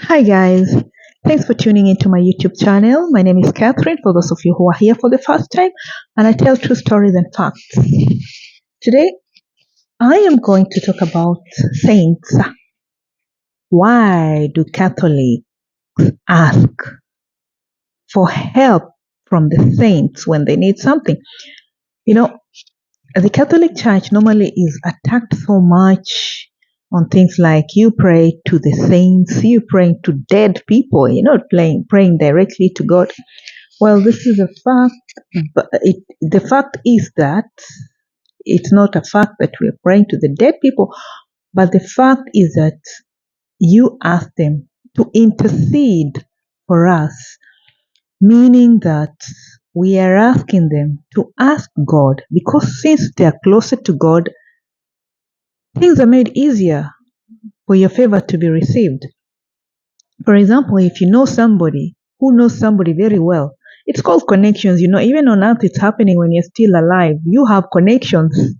Hi guys, thanks for tuning into my YouTube channel. My name is Catherine, for those of you who are here for the first time, and I tell true stories and facts. Today, I am going to talk about saints. Why do Catholics ask for help from the saints when they need something? You know, the Catholic Church normally is attacked so much on things like you pray to the saints, you praying to dead people, you're not praying directly to God. Well, this is a fact, but the fact is that it's not a fact that we're praying to the dead people, but the fact is that you ask them to intercede for us, meaning that we are asking them to ask God, because since they are closer to God, things are made easier for your favor to be received. For example, if you know somebody who knows somebody very well, it's called connections. Even on earth, it's happening when you're still alive. You have connections.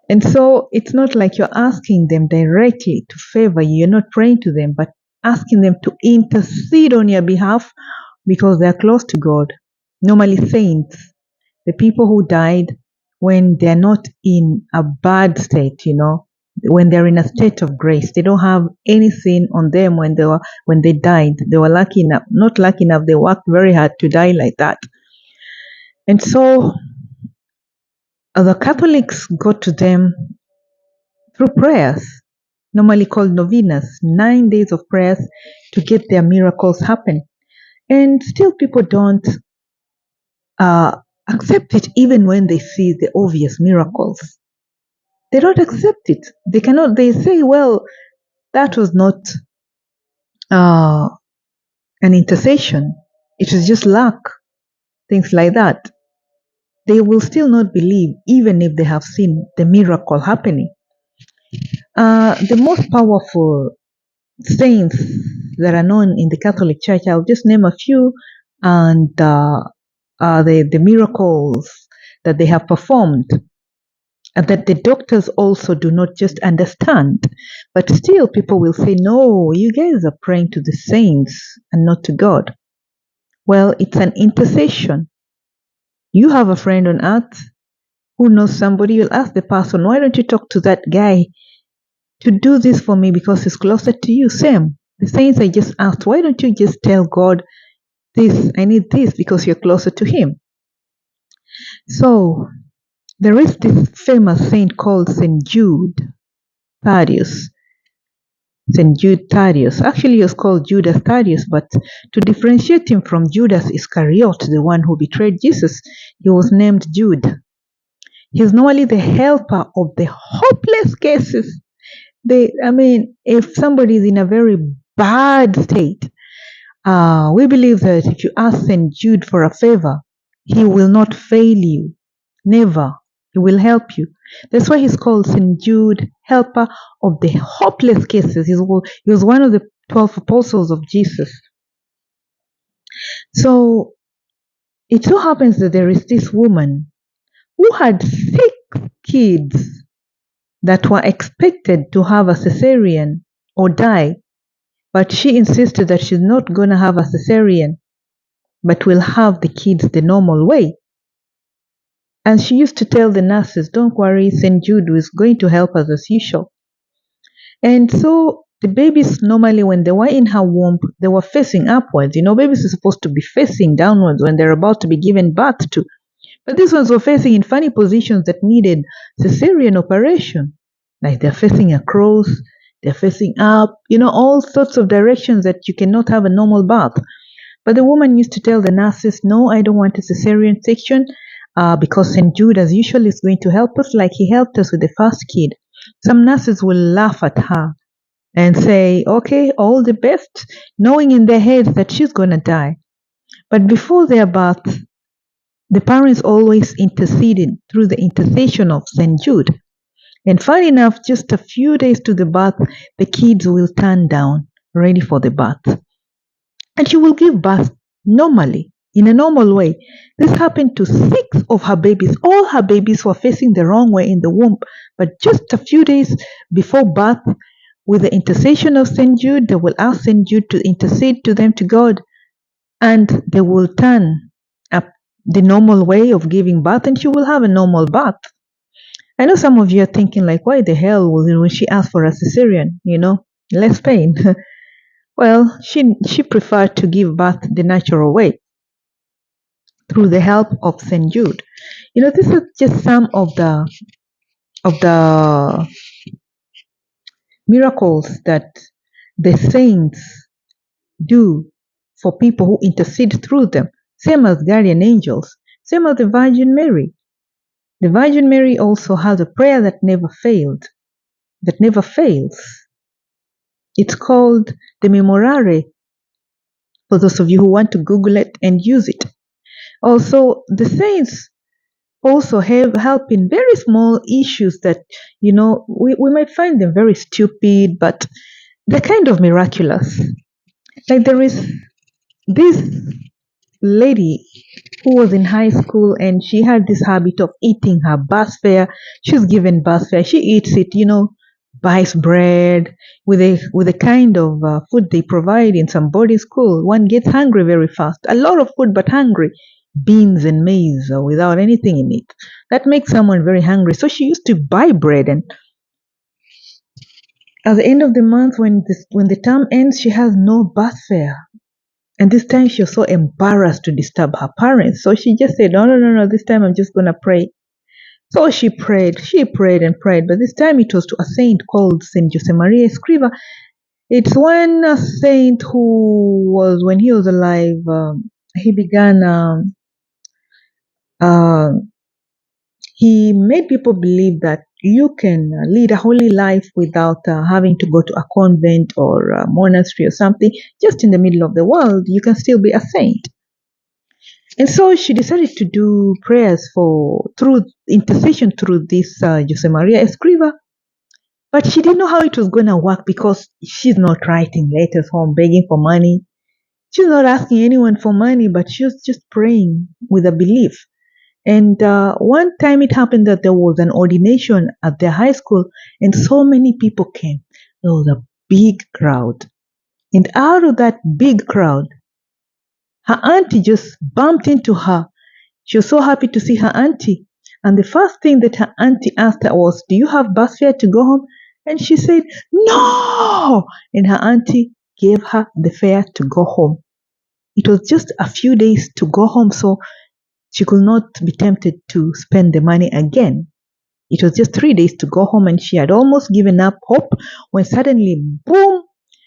And so it's not like you're asking them directly to favor you. You're not praying to them, but asking them to intercede on your behalf because they're close to God. Normally, saints, the people who died when they're not in a bad state, when they're in a state of grace, they don't have any sin on them when they died. They were lucky enough, not lucky enough, they worked very hard to die like that. And so the Catholics go to them through prayers, normally called novenas, 9 days of prayers to get their miracles happen. And still people don't accept it even when they see the obvious miracles. They don't accept it. They say, well, that was not an intercession. It was just luck, things like that. They will still not believe even if they have seen the miracle happening. The most powerful saints that are known in the Catholic Church, I'll just name a few, and the miracles that they have performed, and that the doctors also do not just understand. But still, people will say, no, you guys are praying to the saints and not to God. Well, it's an intercession. You have a friend on earth who knows somebody, you'll ask the person, why don't you talk to that guy to do this for me because he's closer to you? Same. The saints I just asked, why don't you just tell God this, I need this because you're closer to him? So there is this famous saint called St. Jude Thaddeus. St. Jude Thaddeus. Actually, he was called Judas Thaddeus, but to differentiate him from Judas Iscariot, the one who betrayed Jesus, he was named Jude. He's normally the helper of the hopeless cases. If somebody is in a very bad state, we believe that if you ask St. Jude for a favor, he will not fail you. Never. He will help you. That's why he's called St. Jude, helper of the hopeless cases. He was one of the 12 apostles of Jesus. So it so happens that there is this woman who had 6 kids that were expected to have a cesarean or die, but she insisted that she's not going to have a cesarean, but will have the kids the normal way. And she used to tell the nurses, don't worry, St. Jude is going to help us as usual. And so the babies, normally when they were in her womb, they were facing upwards. Babies are supposed to be facing downwards when they're about to be given birth to. But these ones were facing in funny positions that needed cesarean operation. Like they're facing across, they're facing up, all sorts of directions that you cannot have a normal birth. But the woman used to tell the nurses, no, I don't want a cesarean section because St. Jude, as usual, is going to help us like he helped us with the first kid. Some nurses will laugh at her and say, okay, all the best, knowing in their heads that she's going to die. But before their birth, the parents always interceded through the intercession of St. Jude. And funny enough, just a few days to the birth, the kids will turn down, ready for the birth. And she will give birth normally, in a normal way. This happened to 6 of her babies. All her babies were facing the wrong way in the womb. But just a few days before birth, with the intercession of St. Jude, they will ask St. Jude to intercede to them to God, and they will turn up the normal way of giving birth, and she will have a normal birth. I know some of you are thinking, like, why the hell will she ask for a cesarean? Less pain. Well, she preferred to give birth the natural way through the help of St. Jude. This is just some of the miracles that the saints do for people who intercede through them, same as guardian angels, same as the Virgin Mary. The Virgin Mary also has a prayer that never fails. It's called the Memorare, for those of you who want to Google it and use it. Also, the saints also have help in very small issues that, we might find them very stupid, but they're kind of miraculous. Like there is this lady who was in high school and she had this habit of eating her bus fare. She's given bus fare. She eats it, buys bread with a kind of food they provide in some boarding school. One gets hungry very fast. A lot of food, but hungry. Beans and maize without anything in it. That makes someone very hungry. So she used to buy bread, and at the end of the month, when the term ends, she has no bus fare. And this time she was so embarrassed to disturb her parents. So she just said, no, this time I'm just going to pray. So she prayed and prayed. But this time it was to a saint called Saint Josemaria Escriva. It's one saint who was, when he was alive, he began, he made people believe that you can lead a holy life without having to go to a convent or a monastery or something. Just in the middle of the world, you can still be a saint. And so she decided to do prayers through intercession through this Josemaria Escriva. But she didn't know how it was going to work because she's not writing letters home begging for money. She's not asking anyone for money, but she was just praying with a belief. And one time it happened that there was an ordination at their high school, and so many people came. There was a big crowd. And out of that big crowd, her auntie just bumped into her. She was so happy to see her auntie. And the first thing that her auntie asked her was, do you have bus fare to go home? And she said, no! And her auntie gave her the fare to go home. It was just a few days to go home, so she could not be tempted to spend the money again. It was just 3 days to go home, and she had almost given up hope when suddenly, boom!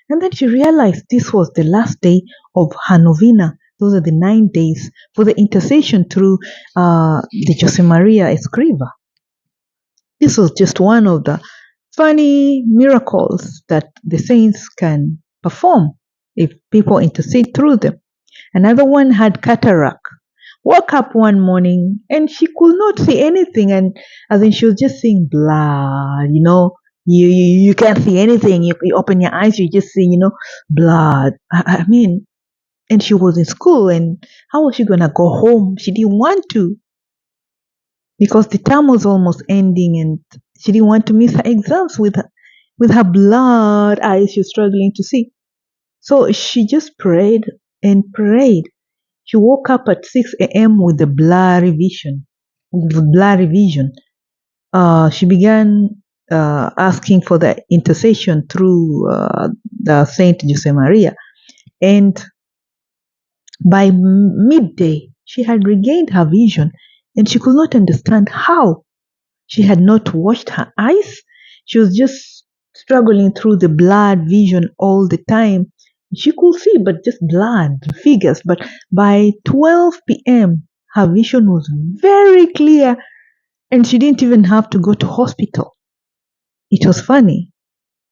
And then she realized this was the last day of her novena. Those are the 9 days for the intercession through the Josemaria Escriva. This was just one of the funny miracles that the saints can perform if people intercede through them. Another one had cataract. Woke up one morning and she could not see anything, and as in she was just seeing blood, you can't see anything. You open your eyes, you just see, blood. I mean, and she was in school, and how was she gonna go home? She didn't want to because the term was almost ending, and she didn't want to miss her exams with her blood eyes. She was struggling to see, so she just prayed and prayed. She woke up at 6 a.m. with the blurry vision. She began asking for the intercession through the Saint Josemaria, and by midday she had regained her vision, and she could not understand how. She had not washed her eyes. She was just struggling through the blurred vision all the time. She could see, but just blurred figures. But by 12 p.m., her vision was very clear, and she didn't even have to go to hospital. It was funny.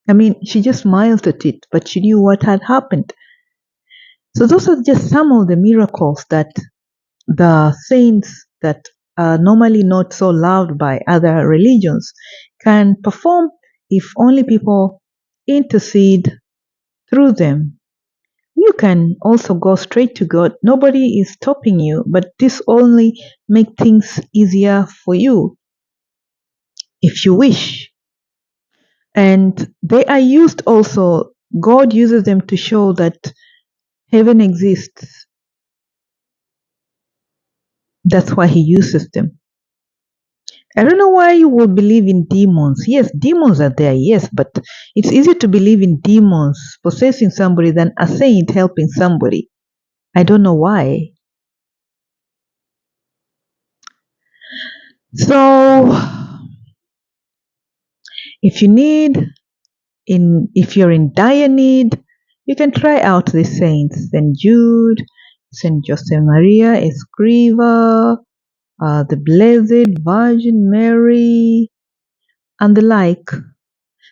I mean, she just smiled at it, but she knew what had happened. So those are just some of the miracles that the saints that are normally not so loved by other religions can perform if only people intercede through them. You can also go straight to God. Nobody is stopping you, but this only makes things easier for you if you wish. And they are used also, God uses them to show that heaven exists. That's why he uses them. I don't know why you will believe in demons. Yes, demons are there, yes, but it's easier to believe in demons possessing somebody than a saint helping somebody. I don't know why. So, if you need, if you're in dire need, you can try out the saints: Saint Jude, Saint Joseph Maria Escriva, the Blessed Virgin Mary, and the like.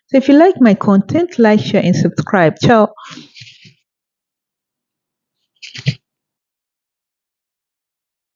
So if you like my content, like, share, and subscribe. Ciao.